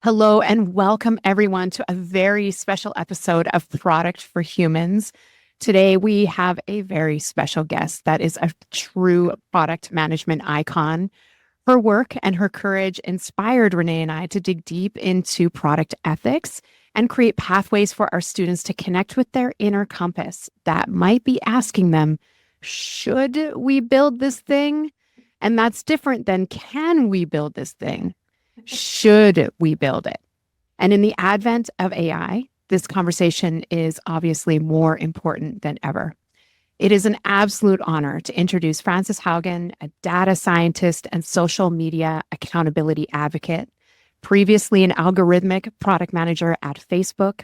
Hello and welcome everyone to a very special episode of Product for Humans. Today we have a very special guest that is a true product management icon. Her work and her courage inspired Renee and I to dig deep into product ethics and create pathways for our students to connect with their inner compass that might be asking them, should we build this thing? And that's different than, can we build this thing? Should we build it? And in the advent of AI, this conversation is obviously more important than ever. It is an absolute honor to introduce Frances Haugen, a data scientist and social media accountability advocate, previously an algorithmic product manager at Facebook.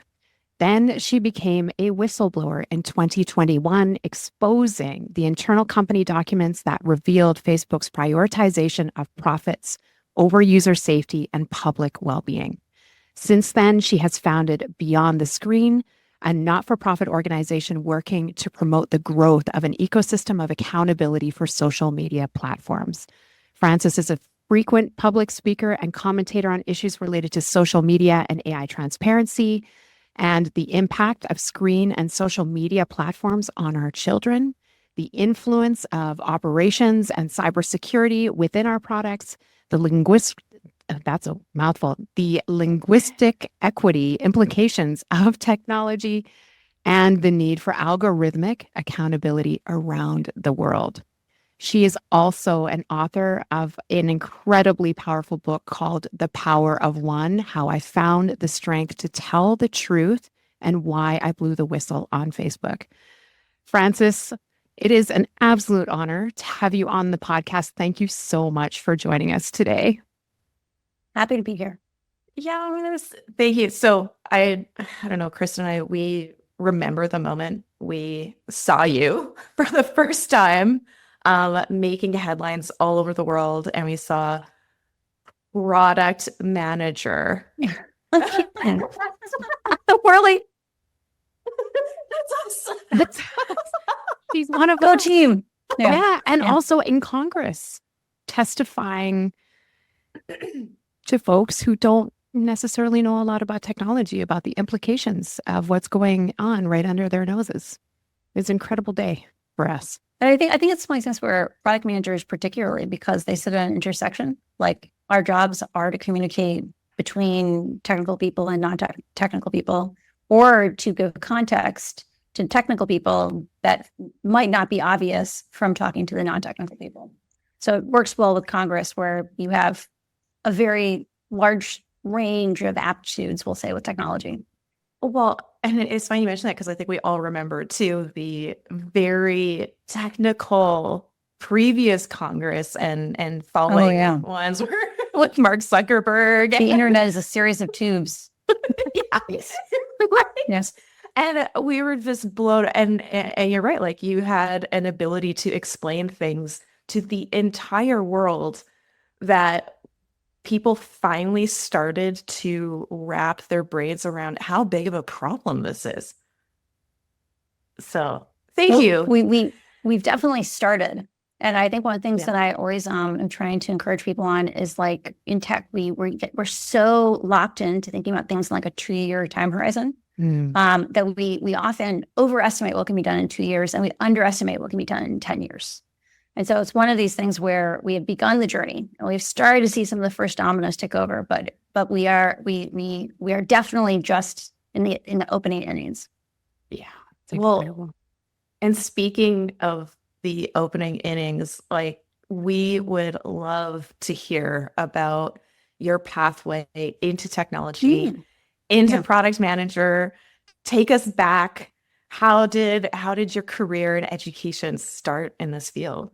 Then she became a whistleblower in 2021, exposing the internal company documents that revealed Facebook's prioritization of profits over user safety and public well-being. Since then, she has founded Beyond the Screen, a not-for-profit organization working to promote the growth of an ecosystem of accountability for social media platforms. Frances is a frequent public speaker and commentator on issues related to social media and AI transparency and the impact of screen and social media platforms on our children, the influence of operations and cybersecurity within our products, the linguistic equity implications of technology, and the need for algorithmic accountability around the world. She is also an author of an incredibly powerful book called The Power of One: How I Found the Strength to Tell the Truth and Why I Blew the Whistle on Facebook. Frances, it is an absolute honor to have you on the podcast. Thank you so much for joining us today. Happy to be here. Yeah, thank you. So I don't know, Christa and I, we remember the moment we saw you for the first time, making headlines all over the world, and we saw product manager. Really? That's awesome. She's one of Go us. team. Yeah, and also in Congress, testifying to folks who don't necessarily know a lot about technology, about the implications of what's going on right under their noses. It's an incredible day for us. And I think it's makes sense for product managers, particularly because they sit at an intersection. Like, our jobs are to communicate between technical people and non-technical people, or to give context to technical people that might not be obvious from talking to the non-technical people. So it works well with Congress, where you have a very large range of aptitudes, we'll say, with technology. Well, and it's funny you mention that, because I think we all remember too the very technical previous Congress and following ones were with Mark Zuckerberg. The internet is a series of tubes. Yes. Yes. And we were just blown. And you're right, like, you had an ability to explain things to the entire world that people finally started to wrap their brains around how big of a problem this is. So thank you. We've definitely started. And I think one of the things that I always am trying to encourage people on is, like, in tech, we're so locked into thinking about things in like a 2-year time horizon. That we often overestimate what can be done in 2 years, and we underestimate what can be done in 10 years. And so it's one of these things where we have begun the journey and we've started to see some of the first dominoes tick over, but we are definitely just in the opening innings. Yeah. Well, and speaking of the opening innings, like, we would love to hear about your pathway into technology, into product manager. Take us back. How did your career and education start in this field?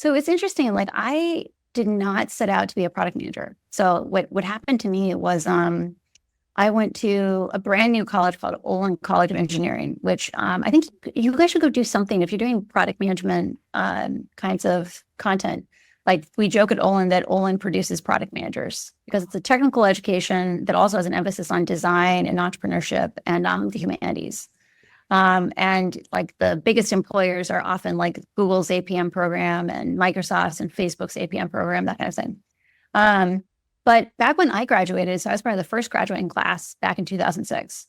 So it's interesting. Like, I did not set out to be a product manager. So what happened to me was I went to a brand new college called Olin College of Engineering, which I think you guys should go do something if you're doing product management kinds of content. Like, we joke at Olin that Olin produces product managers, because it's a technical education that also has an emphasis on design and entrepreneurship and the humanities. And like, the biggest employers are often like Google's APM program and Microsoft's and Facebook's APM program, that kind of thing. But back when I graduated, so I was part of the first graduating class back in 2006.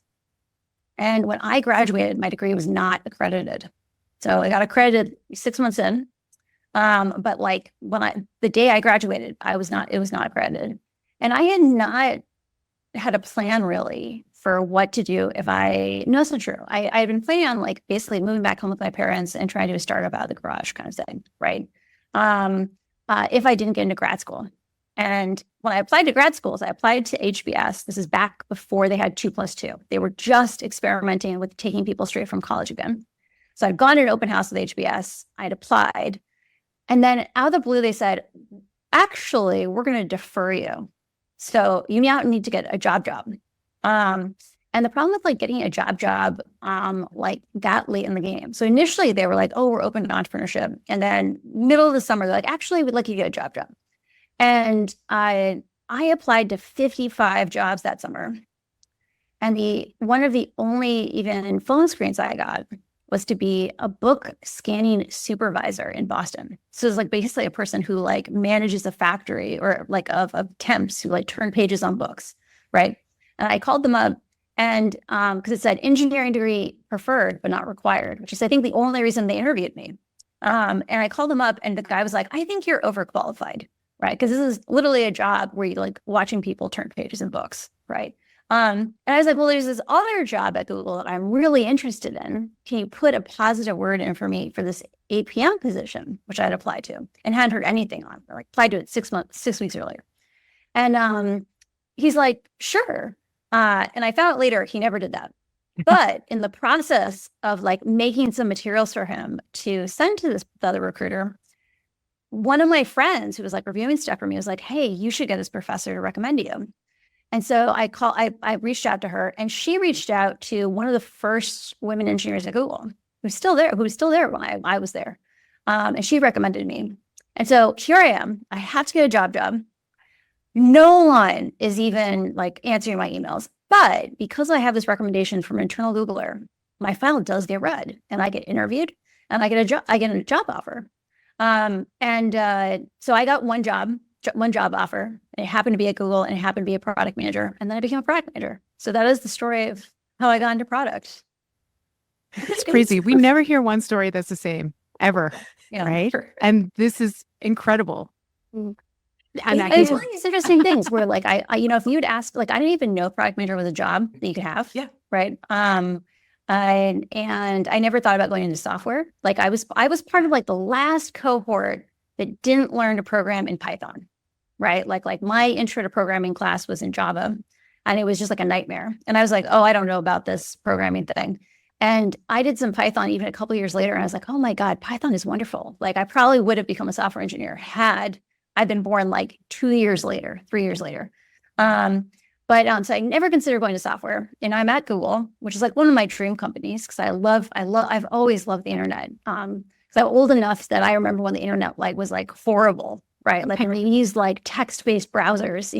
And when I graduated, my degree was not accredited. So I got accredited 6 months in. But like the day I graduated, it was not accredited. And I had not had a plan really for what to do no, it's not true. I had been planning on like basically moving back home with my parents and trying to do a startup out of the garage kind of thing, right? If I didn't get into grad school. And when I applied to grad schools, I applied to HBS. This is back before they had 2+2. They were just experimenting with taking people straight from college again. So I'd gone to an open house with HBS. I'd applied. And then out of the blue, they said, actually, we're going to defer you. So you now need to get a job. And the problem with like getting a job, like that late in the game. So initially they were like, oh, we're open to entrepreneurship. And then middle of the summer, they're like, actually, we'd like you to get a job. And I applied to 55 jobs that summer. And one of the only even phone screens I got was to be a book scanning supervisor in Boston. So it's like basically a person who like manages a factory or like of temps who like turn pages on books, right? And I called them up and because it said engineering degree preferred but not required, which is I think the only reason they interviewed me. And I called them up and the guy was like, I think you're overqualified, right? Because this is literally a job where you're like watching people turn pages in books, right? And I was like, well, there's this other job at Google that I'm really interested in. Can you put a positive word in for me for this APM position, which I'd applied to and hadn't heard anything on. I like applied to it 6 weeks earlier. And he's like, sure. And I found out later he never did that. But in the process of like making some materials for him to send to the other recruiter, one of my friends who was like reviewing stuff for me was like, hey, you should get this professor to recommend you. And so I reached out to her and she reached out to one of the first women engineers at Google who was still there when I was there. And she recommended me. And so here I am. I have to get a job. No one is even like answering my emails. But because I have this recommendation from an internal Googler, my file does get read and I get interviewed and I get a job offer. So I got one job offer. It happened to be at Google and it happened to be a product manager. And then I became a product manager. So that is the story of how I got into product. It's crazy. We never hear one story that's the same ever. Yeah, right. Sure. And this is incredible. And it's one of these interesting things where like, I if you'd asked, like, I didn't even know product manager was a job that you could have. Yeah. Right. And I never thought about going into software. Like I was part of like the last cohort that didn't learn to program in Python, right? Like my intro to programming class was in Java and it was just like a nightmare. And I was like, oh, I don't know about this programming thing. And I did some Python even a couple of years later. And I was like, oh my God, Python is wonderful. Like I probably would have become a software engineer had I been born like 3 years later. So I never considered going to software. And I'm at Google, which is like one of my dream companies because I've always loved the internet. So I'm old enough that I remember when the internet like was like horrible, right? Like we used like text-based browsers,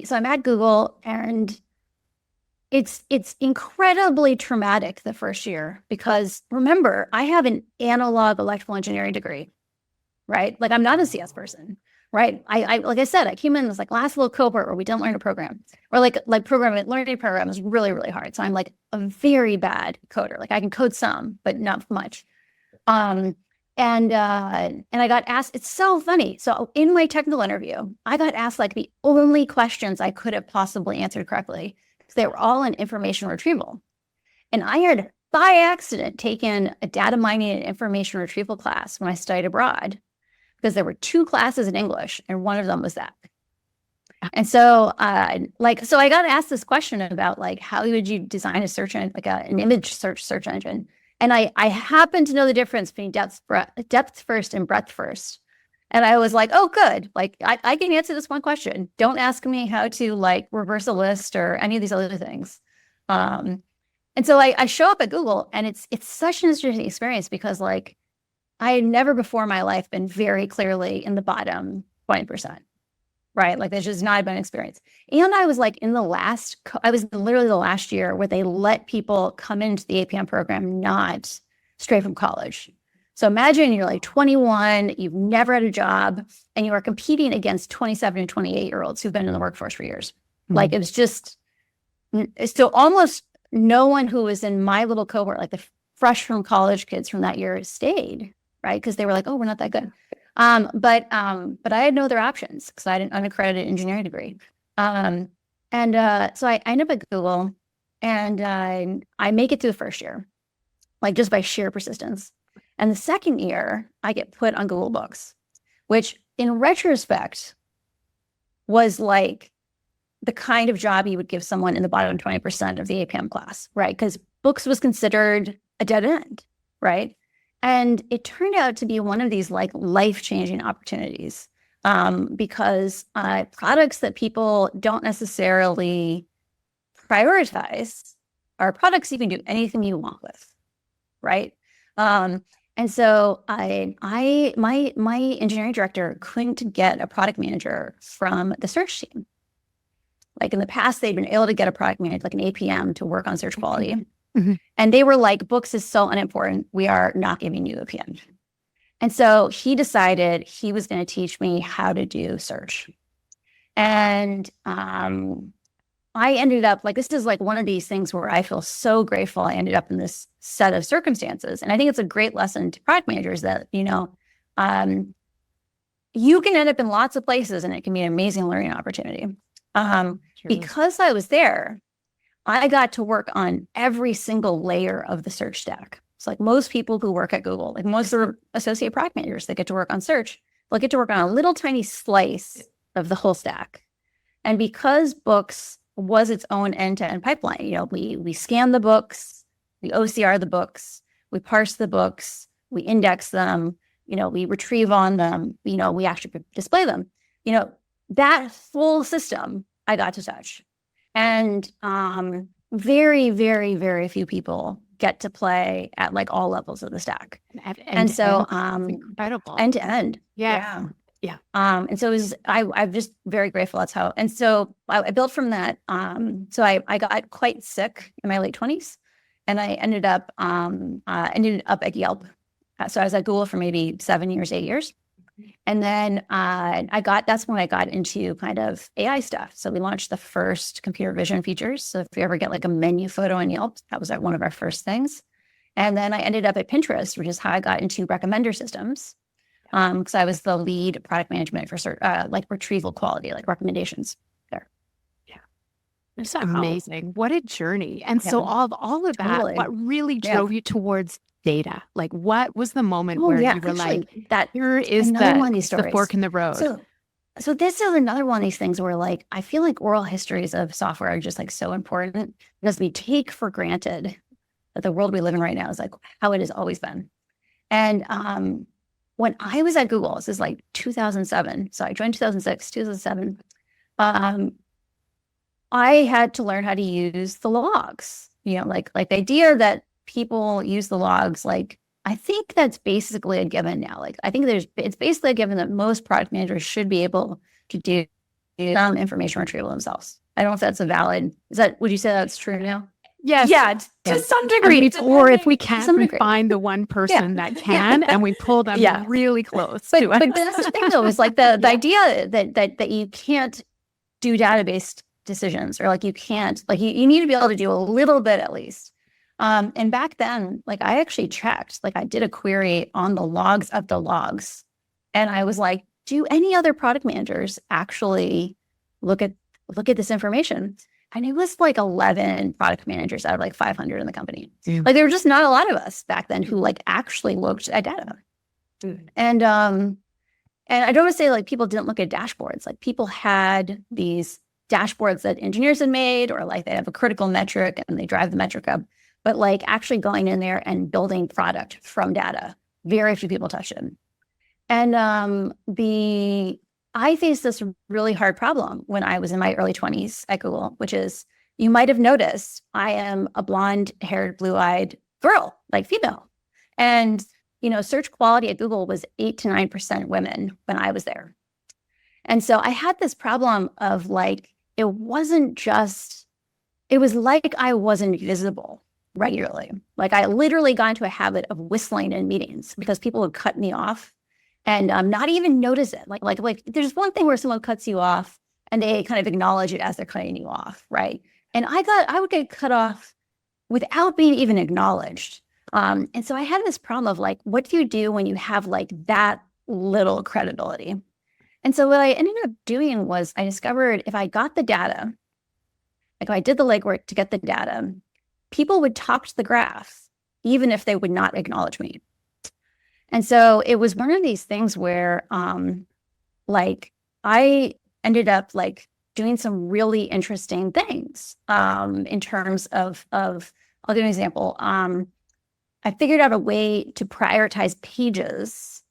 so I'm at Google and it's incredibly traumatic the first year because remember, I have an analog electrical engineering degree, right? Like I'm not a CS person, right? I like I said, I came in this like last little cohort where we didn't learn to program or like learning to program is really, really hard. So I'm like a very bad coder. Like I can code some, but not much. And I got asked, it's so funny. So in my technical interview, I got asked like the only questions I could have possibly answered correctly because they were all in information retrieval. And I had by accident taken a data mining and information retrieval class when I studied abroad because there were 2 classes in English and one of them was that. And so, so I got asked this question about like, how would you design a search engine, like an image search engine? And I happen to know the difference between depth first and breadth first. And I was like, oh, good. Like I can answer this one question. Don't ask me how to like reverse a list or any of these other things. And so I show up at Google and it's such an interesting experience because like I had never before in my life been very clearly in the bottom 20%. Right. Like that's just not been an experience. And I was like I was literally the last year where they let people come into the APM program, not straight from college. So imagine you're like 21, you've never had a job, and you are competing against 27 and 28-year-olds who've been in the workforce for years. Like, it was just, so almost no one who was in my little cohort, like the fresh from college kids from that year, stayed, right? Because they were like, oh, we're not that good. But I had no other options because I had an unaccredited engineering degree. So I end up at Google, and I make it through the first year, like just by sheer persistence. And the second year, I get put on Google Books, which in retrospect was like the kind of job you would give someone in the bottom 20% of the APM class, right? Because Books was considered a dead end, right? And it turned out to be one of these like life-changing opportunities because products that people don't necessarily prioritize are products you can do anything you want with, right? And so my engineering director couldn't get a product manager from the search team. Like in the past, they'd been able to get a product manager, like an APM, to work on search quality. Mm-hmm. And they were like, Books is so unimportant. We are not giving you a PM. And so he decided he was going to teach me how to do search. And I ended up like, this is like one of these things where I feel so grateful I ended up in this set of circumstances. And I think it's a great lesson to product managers that, you can end up in lots of places and it can be an amazing learning opportunity. Because I was there, I got to work on every single layer of the search stack. It's like most people who work at Google, like most of the associate product managers that get to work on search, they'll get to work on a little tiny slice of the whole stack. And because Books was its own end-to-end pipeline, we scan the books, we OCR the books, we parse the books, we index them, we retrieve on them, we actually display them. That full system I got to touch. And very, very, very few people get to play at like all levels of the stack. And so incredible. End to end. Yeah. And so it was, I'm just very grateful. That's how, and so I built from that. So I got quite sick in my late 20s, and I ended up at Yelp. So I was at Google for maybe 7 years, 8 years. And then that's when I got into kind of AI stuff. So we launched the first computer vision features. So if you ever get like a menu photo in Yelp, that was one of our first things. And then I ended up at Pinterest, which is how I got into recommender systems. Because I was the lead product management for like retrieval quality, like recommendations there. Yeah. It's amazing. What a journey. And so all of that, what really drove you towards data? Like what was the moment where you were like, that here is the fork in the road? So this is another one of these things where like, I feel like oral histories of software are just like so important because we take for granted that the world we live in right now is like how it has always been. And when I was at Google, this is like 2007. So I joined 2006, 2007. I had to learn how to use the logs, like the idea that people use the logs. Like, I think that's basically a given now. Like, I think it's basically a given that most product managers should be able to do some information retrieval themselves. I don't know if that's would you say that's true now? Yes. Yeah, to some degree. Or if we can't, we find the one person that can, and we pull them really close to us. But that's the thing, though, is like the idea that you can't do database decisions, or like you can't, like you need to be able to do a little bit at least. And back then, like I actually checked, like I did a query on the logs of the logs, and I was like, do any other product managers actually look at this information? And it was like 11 product managers out of like 500 in the company. Yeah. Like there were just not a lot of us back then who like actually looked at data. And I don't want to say like people didn't look at dashboards. Like people had these dashboards that engineers had made, or like they have a critical metric and they drive the metric up. But like actually going in there and building product from data, very few people touched it. And I faced this really hard problem when I was in my early 20s at Google, which is, you might have noticed, I am a blonde-haired, blue-eyed girl, like female. And, search quality at Google was 8 to 9% women when I was there. And so I had this problem of like, it was like I wasn't visible regularly. Like I literally got into a habit of whistling in meetings because people would cut me off and not even notice it. Like there's one thing where someone cuts you off and they kind of acknowledge it as they're cutting you off, right? And I would get cut off without being even acknowledged. And so I had this problem of like, what do you do when you have like that little credibility? And so what I ended up doing was I discovered if I got the data, like if I did the legwork to get the data, people would talk to the graph, even if they would not acknowledge me. And so it was one of these things where like I ended up like doing some really interesting things in terms of I'll give you an example. I figured out a way to prioritize pages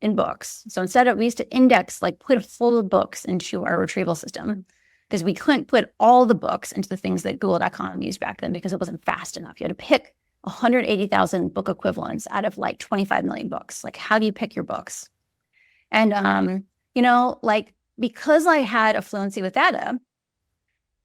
in books. So instead of, we used to index, like put full of books into our retrieval system because we couldn't put all the books into the things that Google.com used back then because it wasn't fast enough. You had to pick 180,000 book equivalents out of like 25 million books. Like, how do you pick your books? And, you know, like, because I had a fluency with data,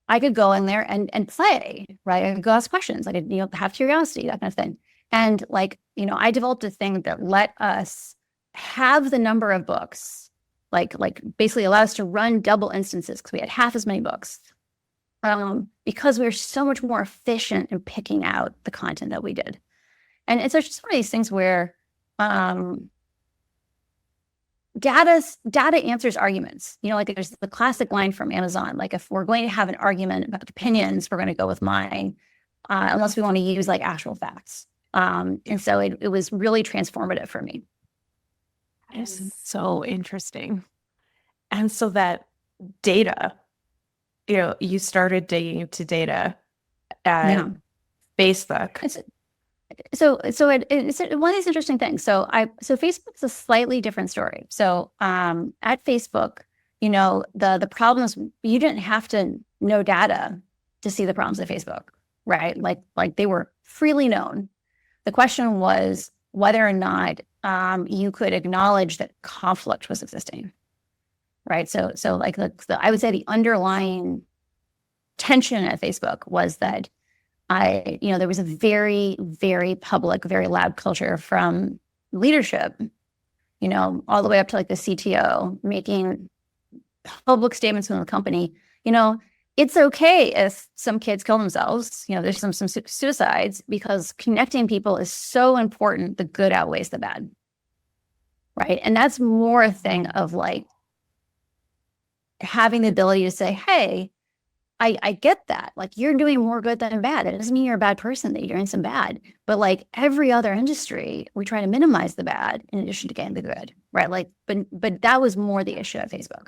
I could go in there and play, right? I could go ask questions. I could, you know, have curiosity, that kind of thing. And like, you know, I developed a thing that let us have the number of books, like basically allow us to run double instances because we had half as many books. Because we were so much more efficient in picking out the content that we did. And so it's just one of these things where data answers arguments. You know, like there's the classic line from Amazon, like if we're going to have an argument about opinions, we're going to go with mine, unless we want to use like actual facts. And so it was really transformative for me. This is so interesting. And so that data, you know, you started digging into data at Facebook. So it's one of these interesting things. So Facebook is a slightly different story. So at Facebook, you know, the problems, you didn't have to know data to see the problems at Facebook, right? Like they were freely known. The question was whether or not you could acknowledge that conflict was existing, right? So like I would say the underlying tension at Facebook was that there was a very, very public, very loud culture from leadership, you know, all the way up to like the CTO making public statements from the company. You know, it's okay if some kids kill themselves, you know, there's some suicides because connecting people is so important. The good outweighs the bad. Right. And that's more a thing of like having the ability to say, hey, I get that. Like you're doing more good than bad. It doesn't mean you're a bad person, that you're doing some bad. But like every other industry, we try to minimize the bad in addition to getting the good. Right. Like, but that was more the issue at Facebook.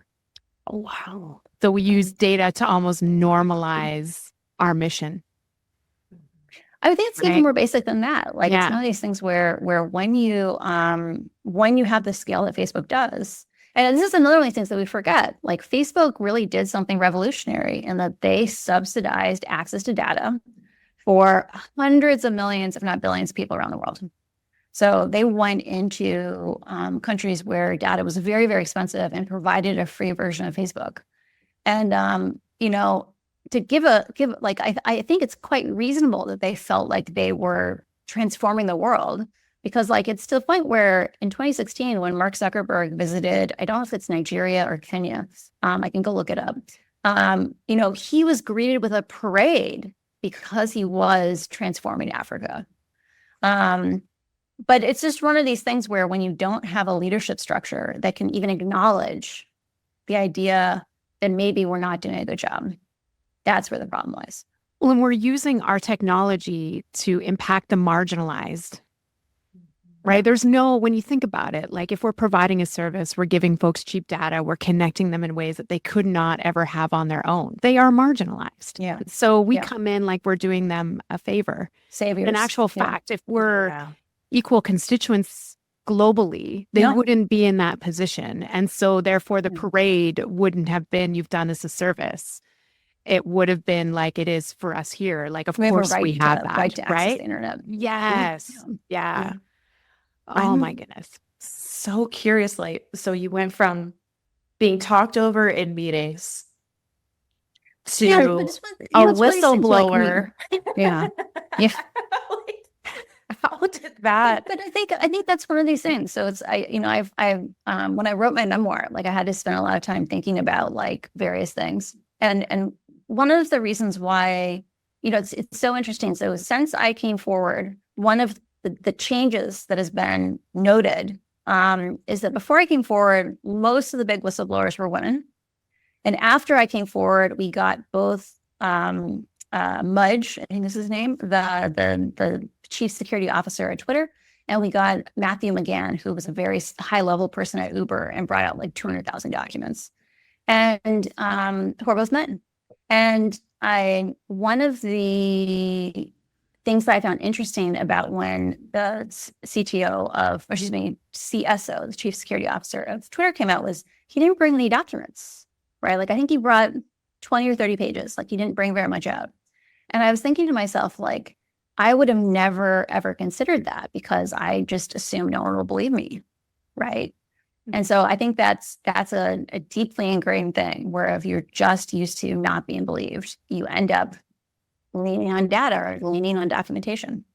Oh, wow. So we use data to almost normalize our mission. I would think it's even more basic than that. Like it's one of these things where when you have the scale that Facebook does, and this is another one of the things that we forget, like Facebook really did something revolutionary in that they subsidized access to data for hundreds of millions, if not billions of people around the world. So they went into countries where data was very, very expensive and provided a free version of Facebook. And, you know, to give like, I think it's quite reasonable that they felt like they were transforming the world, because like it's to the point where in 2016, when Mark Zuckerberg visited, I don't know if it's Nigeria or Kenya, I can go look it up. You know, he was greeted with a parade because he was transforming Africa. But it's just one of these things where when you don't have a leadership structure that can even acknowledge the idea that maybe we're not doing a good job, that's where the problem lies. Well, and we're using our technology to impact the marginalized, right? There's when you think about it, like if we're providing a service, we're giving folks cheap data, we're connecting them in ways that they could not ever have on their own. They are marginalized. Yeah. So we come in like we're doing them a favor. Saviors. In actual fact, if we're equal constituents globally, they wouldn't be in that position. And so therefore the parade wouldn't have been, you've done us a service. It would have been like it is for us here. Like, of course we have that, right? To access the internet. Yes. Yeah. Oh my goodness. So curious. Like, so you went from being talked over in meetings to Yeah, a it's one of these things where, like, whistleblower. yeah. Yeah. Like, how did that? But I think that's one of these things. So it's I've when I wrote my memoir, like I had to spend a lot of time thinking about like various things. And one of the reasons why, it's so interesting. So since I came forward, one of the changes that has been noted is that before I came forward, most of the big whistleblowers were women. And after I came forward, we got both Mudge, I think this is his name, the chief security officer at Twitter, and we got Matthew McGann, who was a very high level person at Uber and brought out like 200,000 documents, and who are both men. And one of the things that I found interesting about when the CSO, the chief security officer of Twitter, came out was he didn't bring any documents, right? Like I think he brought 20 or 30 pages. Like he didn't bring very much out. And I was thinking to myself, like, I would have never, ever considered that because I just assumed no one will believe me, right? And so I think that's a deeply ingrained thing where if you're just used to not being believed, you end up leaning on data or leaning on documentation.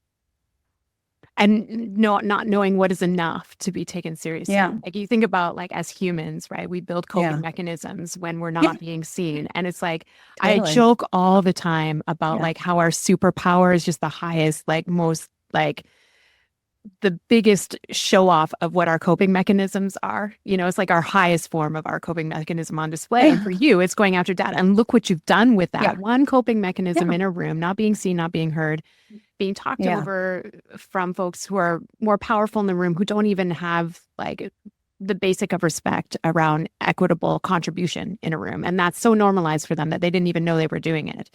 And not knowing what is enough to be taken seriously. Yeah. Like you think about like as humans, right? We build coping mechanisms when we're not being seen. And it's like, Totally. I joke all the time about Yeah. like how our superpower is just the highest, like most, like the biggest show off of what our coping mechanisms are. It's like our highest form of our coping mechanism on display. And for you, it's going after data. And look what you've done with that. Yeah. One coping mechanism in a room, not being seen, not being heard, being talked over from folks who are more powerful in the room, who don't even have like the basic of respect around equitable contribution in a room. And that's so normalized for them that they didn't even know they were doing it.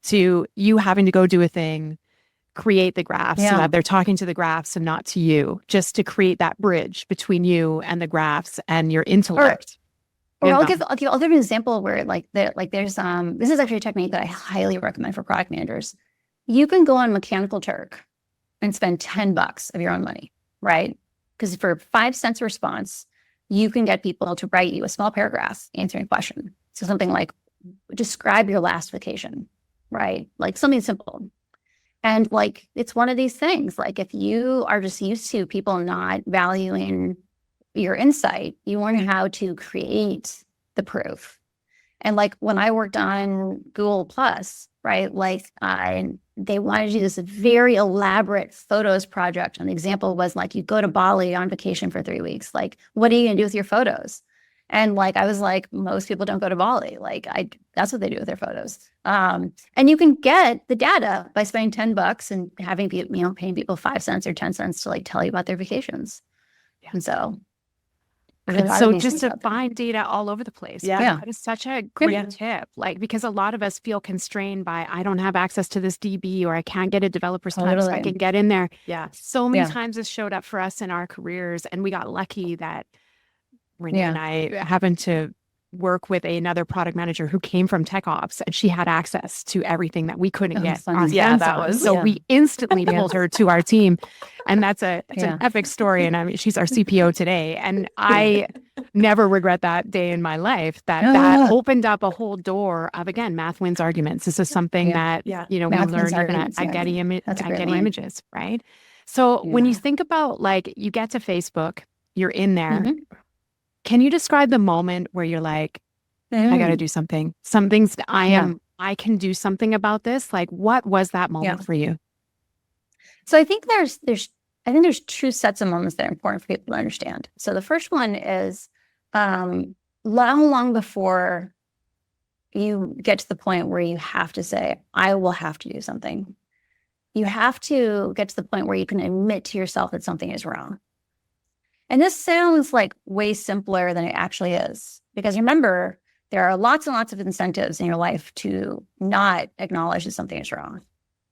To you having to go do a thing, create the graphs so that they're talking to the graphs and not to you, just to create that bridge between you and the graphs and your intellect. Or I'll give an example where there's this is actually a technique that I highly recommend for product managers. You can go on Mechanical Turk and spend $10 of your own money, right? Because for 5 cents a response, you can get people to write you a small paragraph answering a question. So something like, describe your last vacation, right? Like something simple. And like, it's one of these things, like if you are just used to people not valuing your insight, you learn how to create the proof. And like when I worked on Google Plus, right, like they wanted to do this very elaborate photos project. And the example was like, you go to Bali on vacation for 3 weeks. Like, what are you gonna do with your photos? And like, I was like, most people don't go to Bali. Like that's what they do with their photos. And you can get the data by spending $10 and having people, paying people 5 cents or 10 cents to like tell you about their vacations. Yeah. And so. And so just to find data all over the place. Yeah. That is such a great tip. Like, because a lot of us feel constrained by, I don't have access to this DB or I can't get a developer's time so I can get in there. Yeah. So many times this showed up for us in our careers, and we got lucky that Renee and I happened to work with another product manager who came from tech ops, and she had access to everything that we couldn't get. So we instantly pulled her to our team, and it's an epic story. And I mean, she's our CPO today, and I never regret that day in my life. That opened up a whole door of, again, math wins arguments. This is something that we learned at Getty Images, right? So when you think about like you get to Facebook, you're in there. Can you describe the moment where you're like, I got to do something? Something's I can do something about this. Like, what was that moment for you? So I think there's 2 sets of moments that are important for people to understand. So the first one is long before you get to the point where you have to say, I will have to do something. You have to get to the point where you can admit to yourself that something is wrong. And this sounds like way simpler than it actually is. Because remember, there are lots and lots of incentives in your life to not acknowledge that something is wrong,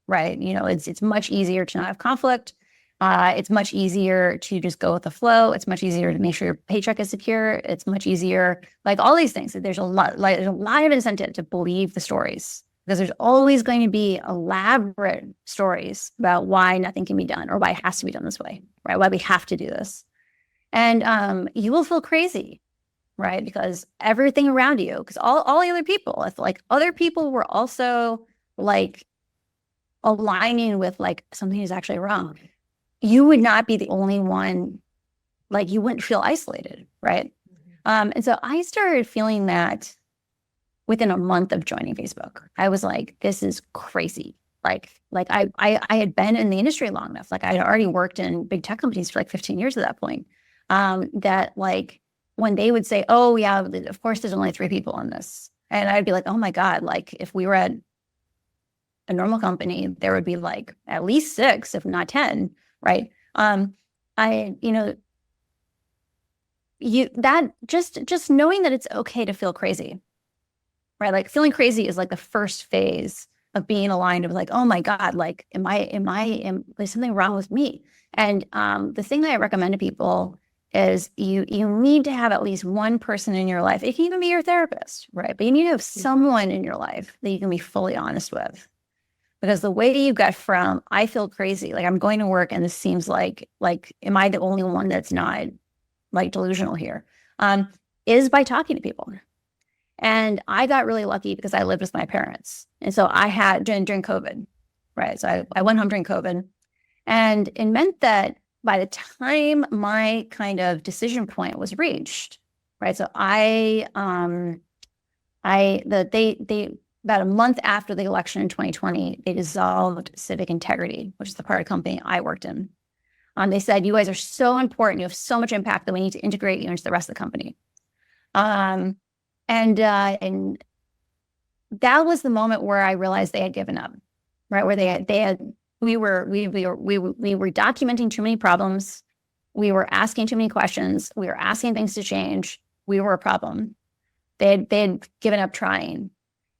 right? It's much easier to not have conflict. It's much easier to just go with the flow. It's much easier to make sure your paycheck is secure. It's much easier, like all these things. There's a lot of incentive to believe the stories, because there's always going to be elaborate stories about why nothing can be done or why it has to be done this way, right? Why we have to do this. And you will feel crazy right? Because everything around you, because all the other people, if like other people were also like aligning with like something is actually wrong, you would not be the only one, like you wouldn't feel isolated, right? And so I started feeling that within a month of joining Facebook. I was like, this is crazy. Like I had been in the industry long enough. Like I had already worked in big tech companies for like 15 years at that point. That like when they would say, oh yeah, of course there's only 3 people on this. And I'd be like, oh my God, like if we were at a normal company, there would be like at least 6, if not 10, right? That just knowing that it's okay to feel crazy, right? Like feeling crazy is like the first phase of being aligned of like, oh my God, like, there's something wrong with me. And the thing that I recommend to people is you need to have at least one person in your life. It can even be your therapist, right? But you need to have someone in your life that you can be fully honest with. Because the way you got from, I feel crazy, like I'm going to work and this seems like, am I the only one that's not like delusional here? Is by talking to people. And I got really lucky because I lived with my parents. And so I had during COVID, right? So I went home during COVID. And it meant that by the time my kind of decision point was reached, right? So they about a month after the election in 2020, they dissolved Civic Integrity, which is the part of the company I worked in. They said, you guys are so important. You have so much impact that we need to integrate you into the rest of the company. And that was the moment where I realized they had given up, right? Where we were documenting too many problems. We were asking too many questions. We were asking things to change. We were a problem. They had given up trying.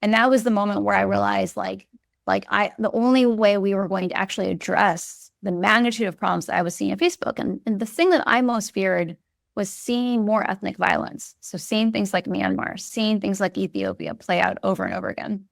And that was the moment where I realized the only way we were going to actually address the magnitude of problems that I was seeing at Facebook. And the thing that I most feared was seeing more ethnic violence. So seeing things like Myanmar, seeing things like Ethiopia play out over and over again.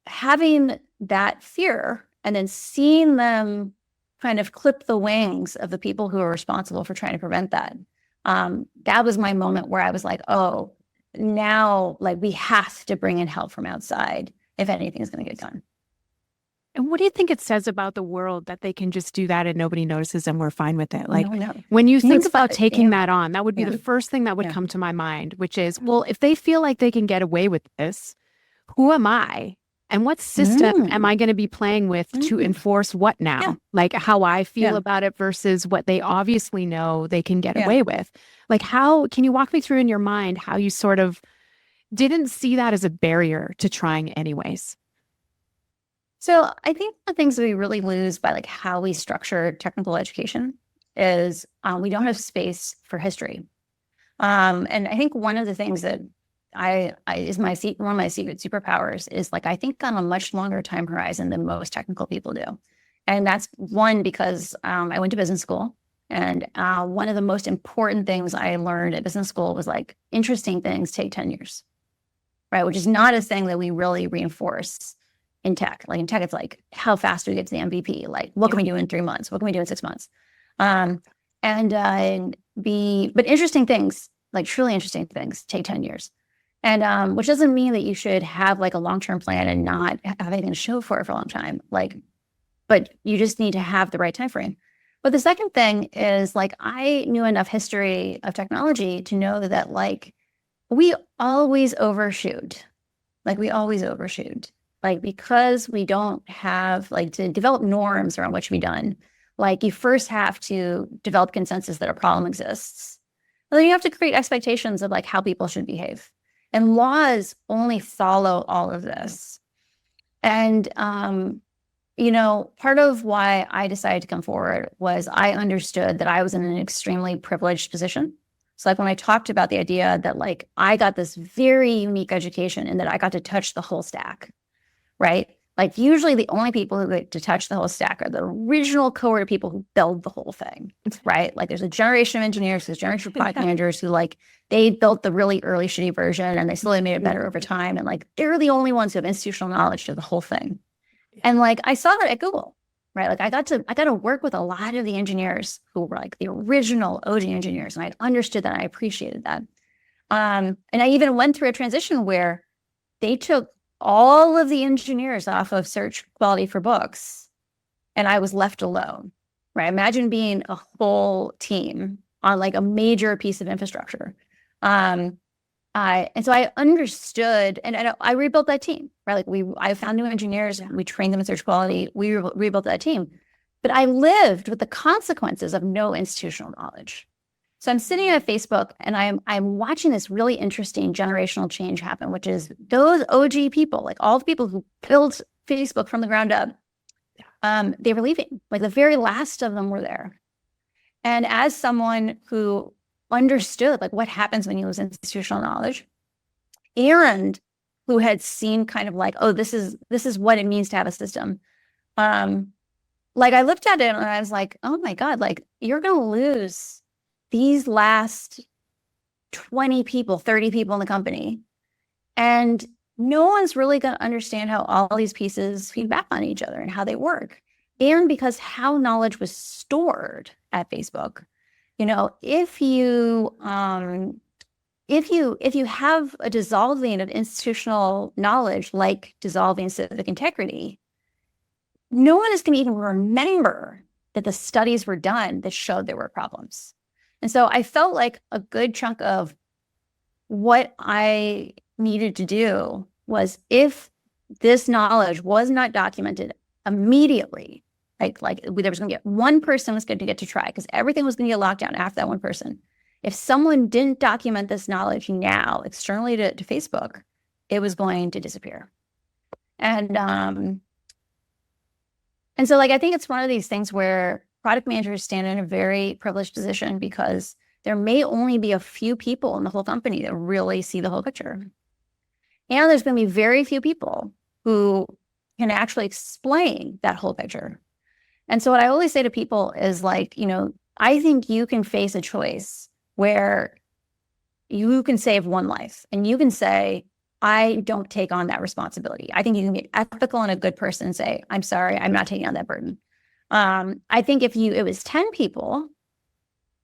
Having that fear and then seeing them kind of clip the wings of the people who are responsible for trying to prevent that. That was my moment where I was like, oh, now like we have to bring in help from outside if anything is going to get done. And what do you think it says about the world that they can just do that and nobody notices and we're fine with it? Like No. when you think It's about taking yeah. that on, that would be Yeah. the first thing that would Yeah. come to my mind, which is, well, if they feel like they can get away with this, who am I? And what system am I going to be playing with to enforce what now? Yeah. Like how I feel Yeah. about it versus what they obviously know they can get Yeah. away with. Like can you walk me through in your mind how you sort of didn't see that as a barrier to trying anyways? So I think the things that we really lose by like how we structure technical education is we don't have space for history. And I think one of the things that is one of my secret superpowers is like I think on a much longer time horizon than most technical people do. And that's one because I went to business school. And one of the most important things I learned at business school was like interesting things take 10 years, right? Which is not a thing that we really reinforce in tech. Like in tech, it's like, how fast do we get to the MVP? Like, what can we do in 3 months? What can we do in 6 months? But interesting things, like truly interesting things take 10 years. And which doesn't mean that you should have like a long-term plan and not have anything to show for it for a long time. But you just need to have the right time frame. But the second thing is like, I knew enough history of technology to know that like, we always overshoot. Like, because we don't have like to develop norms around what should be done. Like you first have to develop consensus that a problem exists. And then you have to create expectations of like how people should behave. And laws only follow all of this. And, part of why I decided to come forward was I understood that I was in an extremely privileged position. So like when I talked about the idea that like I got this very unique education and that I got to touch the whole stack, right? Like usually the only people who get to touch the whole stack are the original cohort of people who build the whole thing, right? Like there's a generation of engineers, there's a generation of product managers who like, they built the really early shitty version and they slowly made it better over time. And like, they're the only ones who have institutional knowledge of the whole thing. And like, I saw that at Google, right? Like I got to work with a lot of the engineers who were like the original OG engineers, and I understood that. I appreciated that. And I even went through a transition where they took all of the engineers off of search quality for books, and I was left alone, right? Imagine being a whole team on like a major piece of infrastructure. And so I understood, and I rebuilt that team, right? Like I found new engineers, we trained them in search quality, we rebuilt that team. But I lived with the consequences of no institutional knowledge. So I'm sitting at Facebook and I'm watching this really interesting generational change happen, which is those OG people, like all the people who built Facebook from the ground up, they were leaving. Like the very last of them were there. And as someone who understood like what happens when you lose institutional knowledge, and who had seen kind of like, oh, this is what it means to have a system. Like I looked at it and I was like, oh my God, like you're going to lose these last 20 people, 30 people in the company. And no one's really going to understand how all these pieces feed back on each other and how they work. And because how knowledge was stored at Facebook, if you have a dissolving of institutional knowledge, like dissolving civic integrity, no one is going to even remember that the studies were done that showed there were problems. And so I felt like a good chunk of what I needed to do was, if this knowledge was not documented immediately, like there was going to get one person was going to get to try, because everything was going to get locked down after that one person. If someone didn't document this knowledge now externally to Facebook, it was going to disappear. And so like I think it's one of these things where product managers stand in a very privileged position, because there may only be a few people in the whole company that really see the whole picture. And there's going to be very few people who can actually explain that whole picture. And so what I always say to people is like, I think you can face a choice where you can save one life and you can say, I don't take on that responsibility. I think you can be ethical and a good person and say, I'm sorry, I'm not taking on that burden. I think if it was 10 people,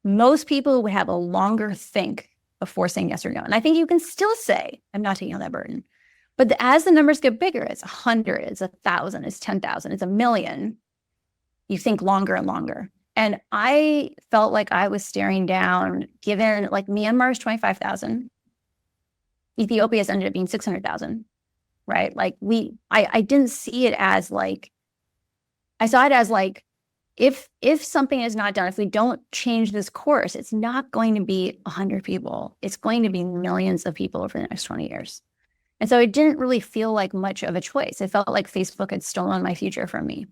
most people would have a longer think before saying yes or no. And I think you can still say, I'm not taking on that burden. But as the numbers get bigger, it's 100, it's 1,000, it's 10,000, it's 1,000,000. You think longer and longer. And I felt like I was staring down, given like Myanmar is 25,000. Ethiopia's ended up being 600,000, right? Like I didn't see it as like, I saw it as like, if something is not done, if we don't change this course, it's not going to be 100 people. It's going to be millions of people over the next 20 years. And so it didn't really feel like much of a choice. It felt like Facebook had stolen my future from me.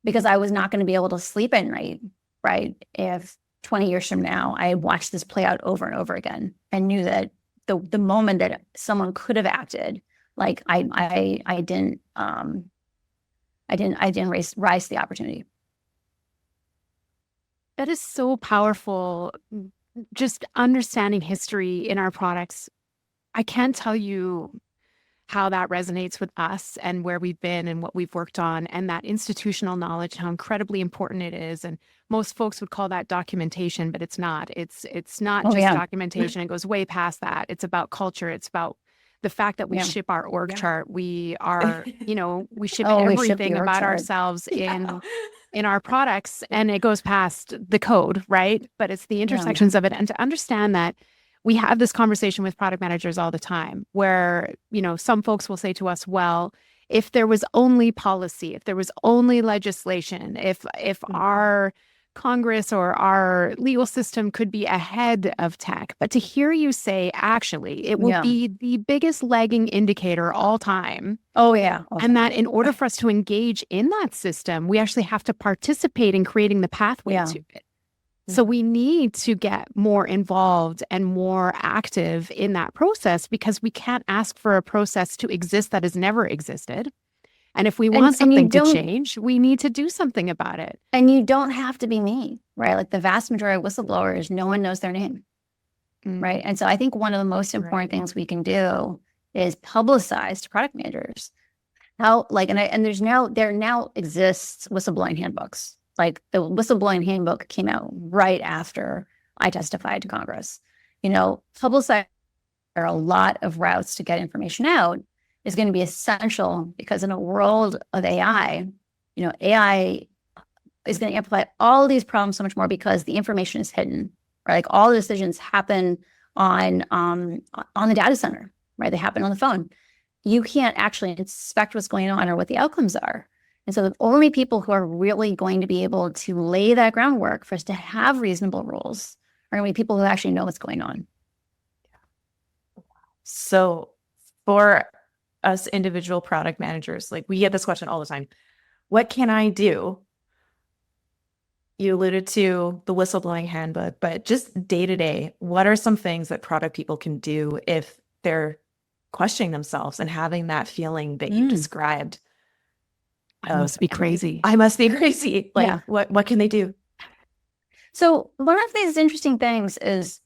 Because I was not going to be able to sleep at night, right? If 20 years from now, I watched this play out over and over again and knew that the moment that someone could have acted, like I didn't rise to the opportunity. That is so powerful. Just understanding history in our products. I can't tell you how that resonates with us and where we've been and what we've worked on, and that institutional knowledge, how incredibly important it is. And most folks would call that documentation, but it's not. It's not just documentation. It goes way past that. It's about culture. It's about the fact that we ship our org chart. We are, we ship everything about ourselves in our products, and it goes past the code, right? But it's the intersections of it. And to understand that we have this conversation with product managers all the time where, some folks will say to us, well, if there was only policy, if there was only legislation, if our Congress or our legal system could be ahead of tech. But to hear you say, actually, it will be the biggest lagging indicator all time. Oh, yeah. Okay. And that in order for us to engage in that system, we actually have to participate in creating the pathway to it. So we need to get more involved and more active in that process, because we can't ask for a process to exist that has never existed. And if we want something to change, we need to do something about it. And you don't have to be me, right? Like the vast majority of whistleblowers, no one knows their name, right? And so I think one of the most important things we can do is publicize to product managers How like and there now exists whistleblowing handbooks. Like the whistleblowing handbook came out right after I testified to Congress. Publicize a lot of routes to get information out is going to be essential because in a world of AI, AI is going to amplify all these problems so much more because the information is hidden, right? Like all the decisions happen on the data center, right? They happen on the phone. You can't actually inspect what's going on or what the outcomes are. And so the only people who are really going to be able to lay that groundwork for us to have reasonable rules are going to be people who actually know what's going on. So for us individual product managers, like we get this question all the time. What can I do? You alluded to the whistleblowing handbook, but just day to day, what are some things that product people can do if they're questioning themselves and having that feeling that you described? I must be crazy. I must be crazy. Like, Yeah. what can they do? So one of these interesting things is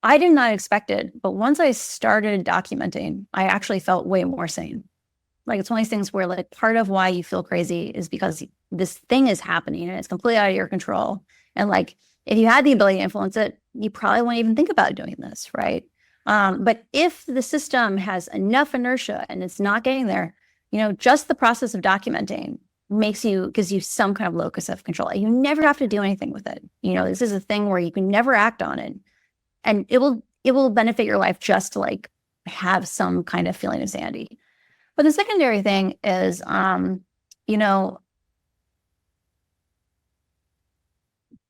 I did not expect it, but once I started documenting, I actually felt way more sane. Like it's one of these things where like part of why you feel crazy is because this thing is happening and it's completely out of your control. And like if you had the ability to influence it, you probably wouldn't even think about doing this, right? But if the system has enough inertia and it's not getting there, just the process of documenting gives you some kind of locus of control. You never have to do anything with it. This is a thing where you can never act on it. And it will benefit your life just to like have some kind of feeling of sanity. But the secondary thing is,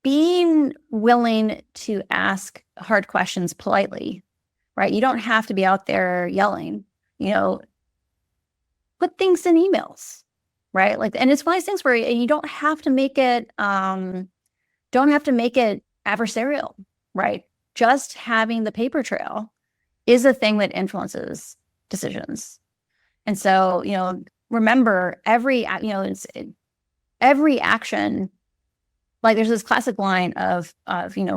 being willing to ask hard questions politely, right? You don't have to be out there yelling, put things in emails, right? Like, and it's one of these things where you don't have to make it, adversarial, right? Just having the paper trail is a thing that influences decisions. And so, remember every action, like there's this classic line of,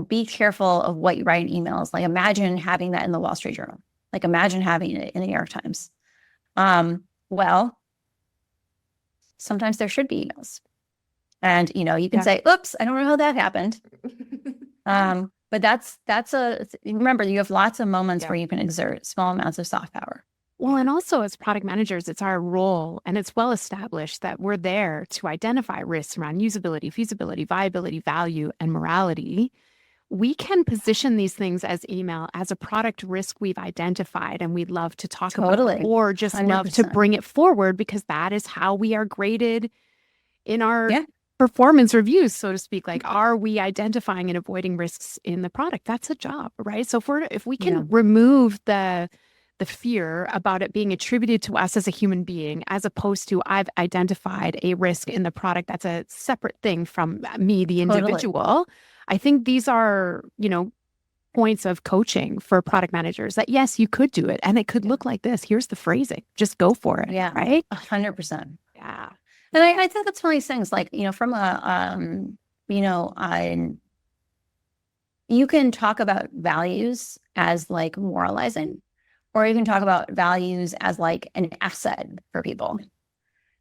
be careful of what you write in emails. Like imagine having that in the Wall Street Journal, like imagine having it in the New York Times. Well, sometimes there should be emails and, you can say, oops, I don't know how that happened. But remember, you have lots of moments where you can exert small amounts of soft power. Well, and also as product managers, it's our role and it's well established that we're there to identify risks around usability, feasibility, viability, value, and morality. We can position these things as email as a product risk we've identified and we'd love to talk about or just 100%. Love to bring it forward because that is how we are graded in our performance reviews, so to speak. Like, are we identifying and avoiding risks in the product? That's a job, right? So if we can remove the fear about it being attributed to us as a human being, as opposed to I've identified a risk in the product that's a separate thing from me, the individual. Totally. I think these are, points of coaching for product managers that yes, you could do it and it could look like this. Here's the phrasing. Just go for it. Yeah. Right? 100%. Yeah. And I think that's one of these things like, from you can talk about values as like moralizing. Or you can talk about values as like an asset for people.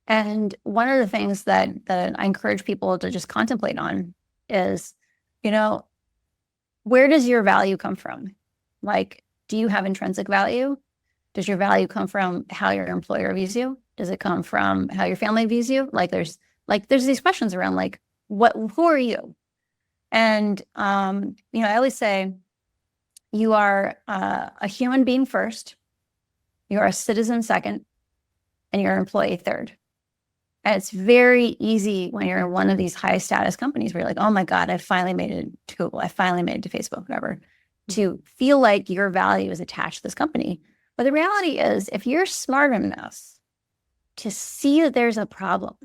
And one of the things that I encourage people to just contemplate on is, where does your value come from? Like, do you have intrinsic value? Does your value come from how your employer views you? Does it come from how your family views you? There's these questions around like, who are you? And, I always say, you are a human being first, you are a citizen second, and you're an employee third. And it's very easy when you're in one of these high status companies where you're like, oh my God, I finally made it to Google, I finally made it to Facebook, whatever, to feel like your value is attached to this company. But the reality is, if you're smart enough to see that there's a problem,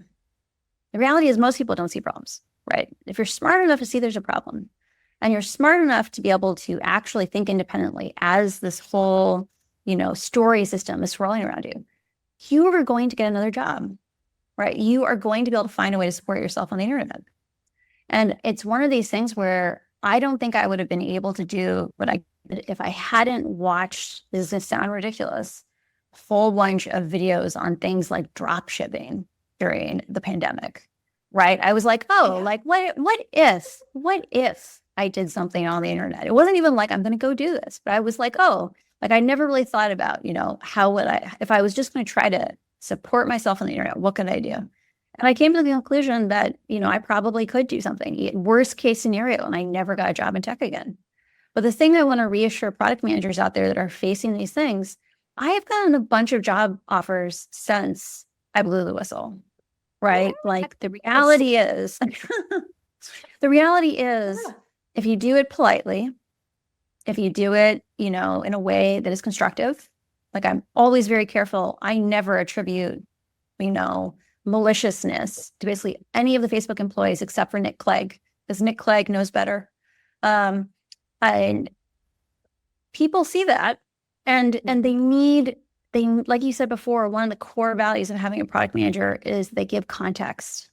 the reality is most people don't see problems, right? If you're smart enough to see there's a problem, and you're smart enough to be able to actually think independently as this whole, story system is swirling around you, you are going to get another job, right? You are going to be able to find a way to support yourself on the internet. And it's one of these things where I don't think I would have been able to do what I did if I hadn't watched, this is going to sound ridiculous, whole bunch of videos on things like drop shipping during the pandemic, right? I was like, oh, like what if I did something on the internet? It wasn't even like I'm going to go do this, but I was like, oh, like I never really thought about, how would I, if I was just going to try to support myself on the internet, what could I do? And I came to the conclusion that, I probably could do something. Worst case scenario, and I never got a job in tech again. But the thing I want to reassure product managers out there that are facing these things, I have gotten a bunch of job offers since I blew the whistle, right? Like the reality is, if you do it politely, if you do it, in a way that is constructive, like I'm always very careful. I never attribute, maliciousness to basically any of the Facebook employees except for Nick Clegg, because Nick Clegg knows better. And people see that, and they like you said before, one of the core values of having a product manager is they give context,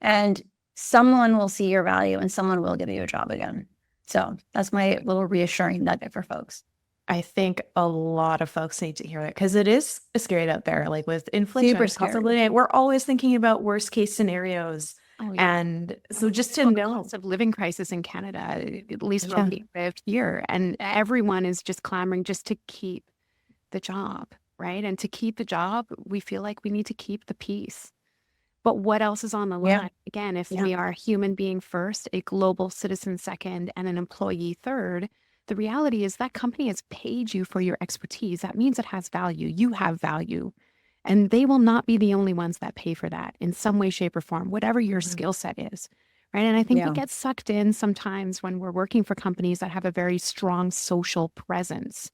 and someone will see your value and someone will give you a job again. So that's my little reassuring nugget for folks. I think a lot of folks need to hear that, because it is scary out there, like with inflation, Super scary. cost of living. We're always thinking about worst case scenarios. Oh, yeah. And so just to know, cost of living crisis in Canada, at least for the fifth year, and everyone is just clamoring just to keep the job, right? And to keep the job, we feel like we need to keep the peace. But what else is on the line? Yeah. Again, if we are a human being first, a global citizen second, and an employee third, the reality is that company has paid you for your expertise. That means it has value. You have value. And they will not be the only ones that pay for that in some way, shape, or form, whatever your skill set is, right? And I think we get sucked in sometimes when we're working for companies that have a very strong social presence,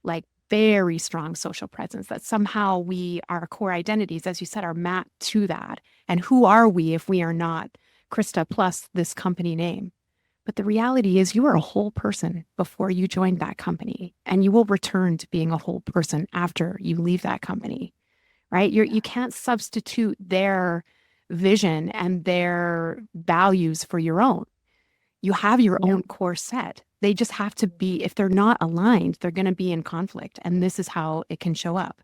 like very strong social presence, that somehow our core identities, as you said, are mapped to that. And who are we if we are not Christa plus this company name? But the reality is you are a whole person before you joined that company, and you will return to being a whole person after you leave that company, right? You can't substitute their vision and their values for your own. You have your own core set. They just have to be, if they're not aligned, they're going to be in conflict. And this is how it can show up,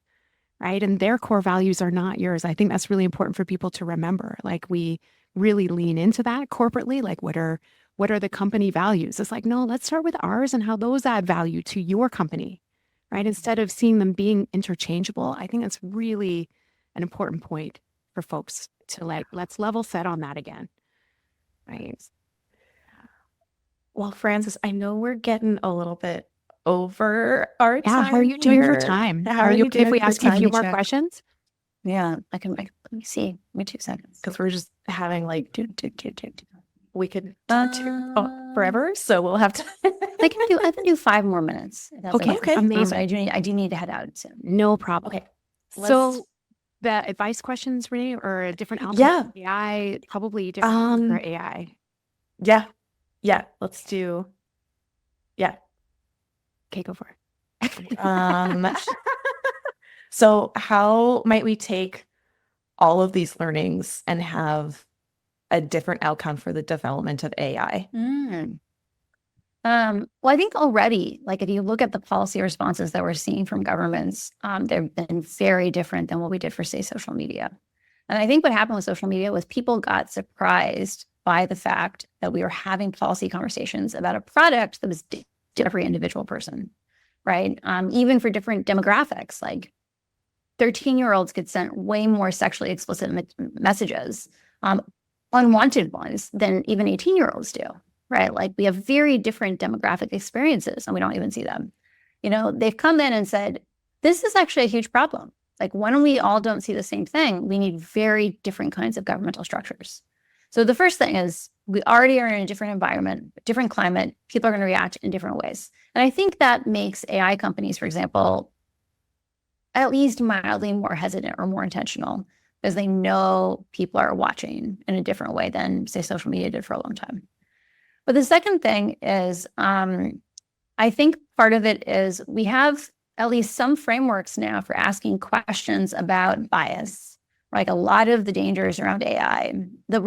right? And their core values are not yours. I think that's really important for people to remember. Like we really lean into that corporately, like what are the company values? It's like, no, let's start with ours and how those add value to your company, right? Instead of seeing them being interchangeable. I think that's really an important point for folks to let's level set on that again, right? Well, Frances, I know we're getting a little bit over our time. How are you doing for time? How are you doing if we for ask you a time? few more questions? Yeah, let me see. Give me 2 seconds. Because we're just having like we could talk forever, so we'll have to. I can do 5 more minutes. If that's Okay. Amazing. I do need to head out soon. No problem. Okay. So the advice questions, Renee, or a different outcome? Yeah. AI, probably different for AI. Yeah. Let's do. Yeah. Okay, go for it. So how might we take all of these learnings and have a different outcome for the development of AI? Well, I think already, like if you look at the policy responses that we're seeing from governments, they've been very different than what we did for, say, social media. And I think what happened with social media was people got surprised by the fact that we were having policy conversations about a product that was different for every individual person, right? Even for different demographics, like 13-year-olds get sent way more sexually explicit messages, unwanted ones, than even 18-year-olds do. Right? Like we have very different demographic experiences and we don't even see them. They've come in and said, this is actually a huge problem. Like when we all don't see the same thing, we need very different kinds of governmental structures. So the first thing is we already are in a different environment, different climate. People are going to react in different ways. And I think that makes AI companies, for example, at least mildly more hesitant or more intentional because they know people are watching in a different way than, say, social media did for a long time. But the second thing is, I think part of it is we have at least some frameworks now for asking questions about bias, like a lot of the dangers around AI, the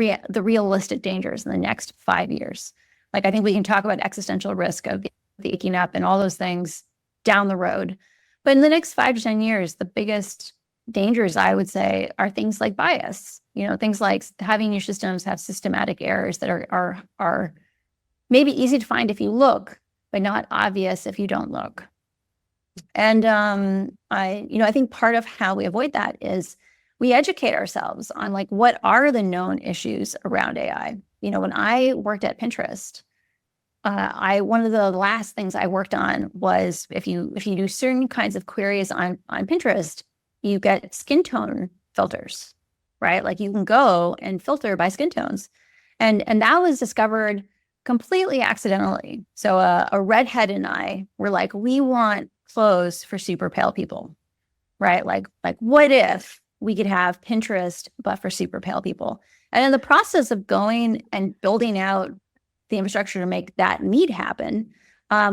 realistic dangers in the next 5 years. Like I think we can talk about existential risk of waking up and all those things down the road. But in the next 5 to 10 years, the biggest dangers, I would say, are things like bias. Things like having your systems have systematic errors that are maybe easy to find if you look, but not obvious if you don't look. And I think part of how we avoid that is we educate ourselves on like what are the known issues around AI. When I worked at Pinterest, one of the last things I worked on was if you do certain kinds of queries on Pinterest, you get skin tone filters, right? Like you can go and filter by skin tones, and that was discovered completely accidentally. So a redhead and I were like, we want clothes for super pale people, right? Like what if we could have Pinterest but for super pale people? And in the process of going and building out the infrastructure to make that need happen,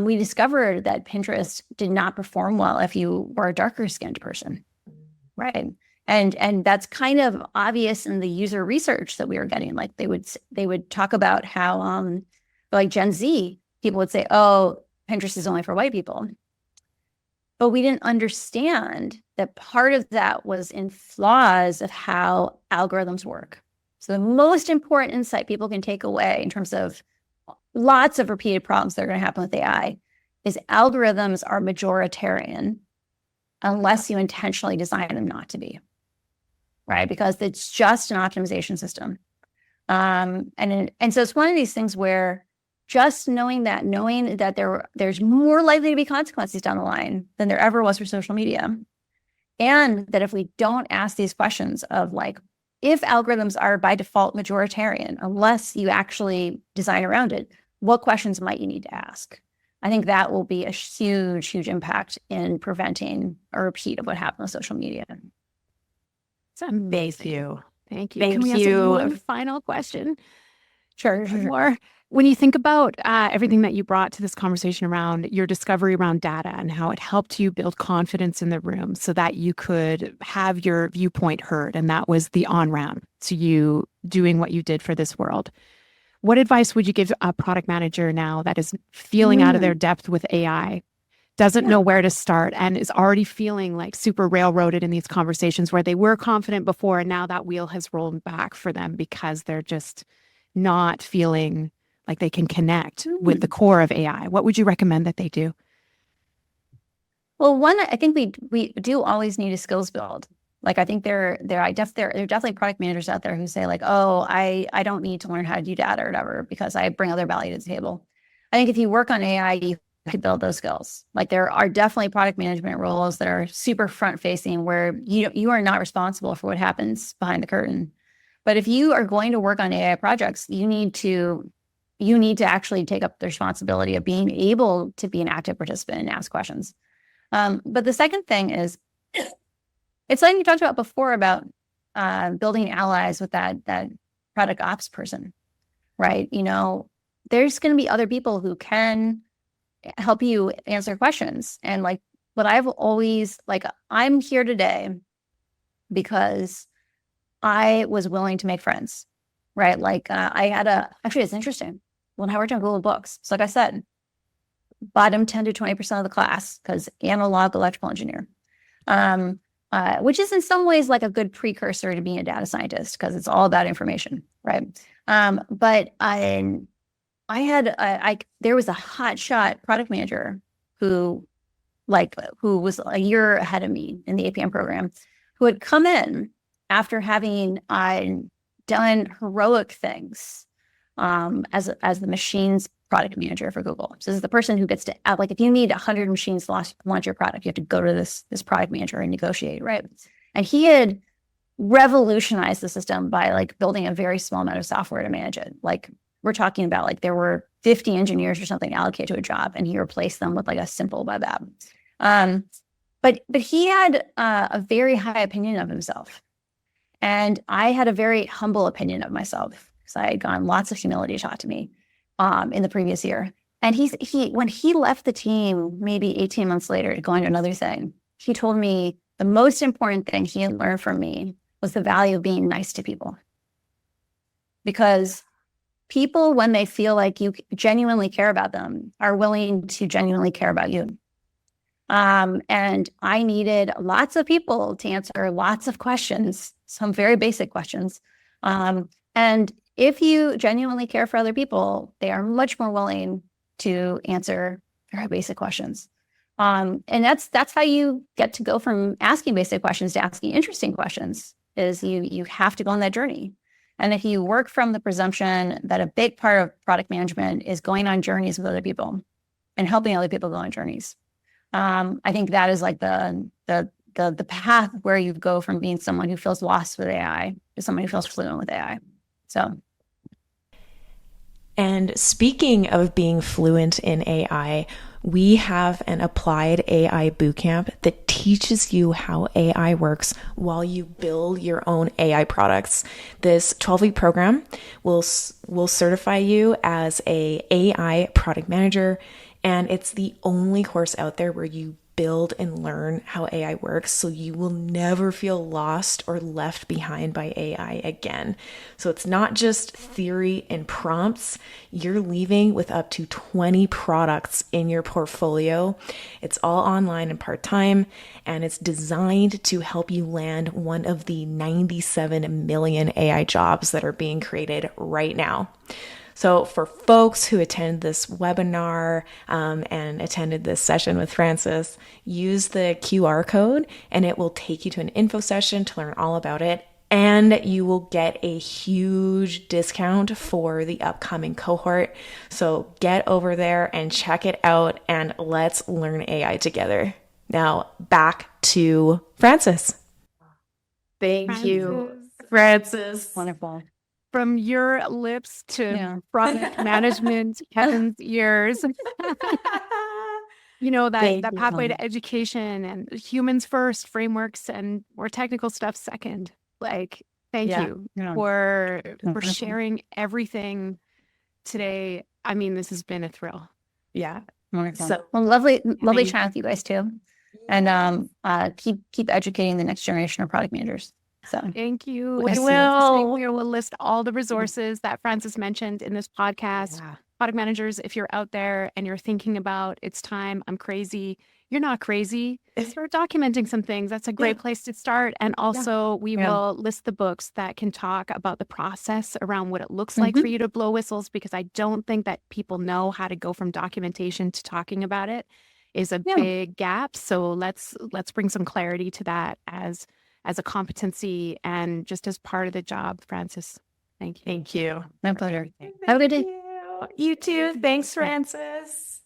we discovered that Pinterest did not perform well if you were a darker skinned person, right? And that's kind of obvious in the user research that we were getting. Like they would talk about how like Gen Z people would say, oh, Pinterest is only for white people. But we didn't understand that part of that was in flaws of how algorithms work. So the most important insight people can take away in terms of lots of repeated problems that are going to happen with AI is algorithms are majoritarian unless you intentionally design them not to be, right? Because it's just an optimization system. And so it's one of these things where just knowing that there's more likely to be consequences down the line than there ever was for social media. And that if we don't ask these questions of like, if algorithms are by default majoritarian, unless you actually design around it, what questions might you need to ask? I think that will be a huge, huge impact in preventing a repeat of what happened with social media. It's amazing. Thank you. Thank Can we ask you. one final question? Sure. More. When you think about everything that you brought to this conversation around your discovery around data and how it helped you build confidence in the room so that you could have your viewpoint heard, and that was the on-ramp to you doing what you did for this world, what advice would you give a product manager now that is feeling out of their depth with AI, doesn't know where to start, and is already feeling like super railroaded in these conversations where they were confident before and now that wheel has rolled back for them because they're just not feeling like they can connect with the core of AI? What would you recommend that they do? Well, one, I think we do always need a skills build. Like I think there are definitely product managers out there who say like, oh, I don't need to learn how to do data or whatever because I bring other value to the table. I think if you work on AI, you could build those skills. Like there are definitely product management roles that are super front facing where you are not responsible for what happens behind the curtain. But if you are going to work on AI projects, you need to actually take up the responsibility of being able to be an active participant and ask questions. But the second thing is, it's something you talked about before about building allies with that product ops person, right? There's going to be other people who can help you answer questions. And like, but I've always like, I'm here today because I was willing to make friends, right? Like actually, it's interesting. When I worked on Google Books, so like I said, bottom 10 to 20% of the class because analog electrical engineer, which is in some ways like a good precursor to being a data scientist because it's all about information, right? But there was a hotshot product manager who was a year ahead of me in the APM program, who had come in after having done heroic things as the machines product manager for Google. So this is the person who gets to like if you need 100 machines to launch your product, you have to go to this product manager and negotiate, right? And he had revolutionized the system by like building a very small amount of software to manage it. Like we're talking about like there were 50 engineers or something allocated to a job, and he replaced them with like a simple web app. But he had a very high opinion of himself, and I had a very humble opinion of myself because I had gotten lots of humility taught to me in the previous year. And when he left the team, maybe 18 months later to go on to another thing, he told me the most important thing he had learned from me was the value of being nice to people. Because people, when they feel like you genuinely care about them, are willing to genuinely care about you. And I needed lots of people to answer lots of questions, some very basic questions. And if you genuinely care for other people, they are much more willing to answer very basic questions. And that's how you get to go from asking basic questions to asking interesting questions, is you have to go on that journey. And if you work from the presumption that a big part of product management is going on journeys with other people and helping other people go on journeys, I think that is like the path where you go from being someone who feels lost with AI to someone who feels fluent with AI. So. And speaking of being fluent in AI, we have an applied AI bootcamp that teaches you how AI works while you build your own AI products. This 12-week program will certify you as a AI product manager, and it's the only course out there where you build and learn how AI works, so you will never feel lost or left behind by AI again. So it's not just theory and prompts. You're leaving with up to 20 products in your portfolio. It's all online and part-time, and it's designed to help you land one of the 97 million AI jobs that are being created right now. So for folks who attend this webinar and attended this session with Francis, use the QR code and it will take you to an info session to learn all about it. And you will get a huge discount for the upcoming cohort. So get over there and check it out, and let's learn AI together. Now back to Francis. Thank you, Francis. Wonderful. From your lips to product management, Kevin's ears. You know, that pathway to education and humans first, frameworks and more technical stuff second. Like, thank you for sharing everything today. I mean, this has been a thrill. Yeah. So, well, lovely chatting with you guys too. And keep educating the next generation of product managers. So thank you. We will. We'll list all the resources that Francis mentioned in this podcast. Yeah. Product managers, if you're out there and you're thinking about it's time, I'm crazy. You're not crazy. Start documenting some things. That's a great place to start. And also we will list the books that can talk about the process around what it looks like for you to blow whistles, because I don't think that people know how to go from documentation to talking about it is a big gap. So let's bring some clarity to that as a competency and just as part of the job, Francis. Thank you. Thank you. My pleasure. Have a good day. You too. Thanks, Francis.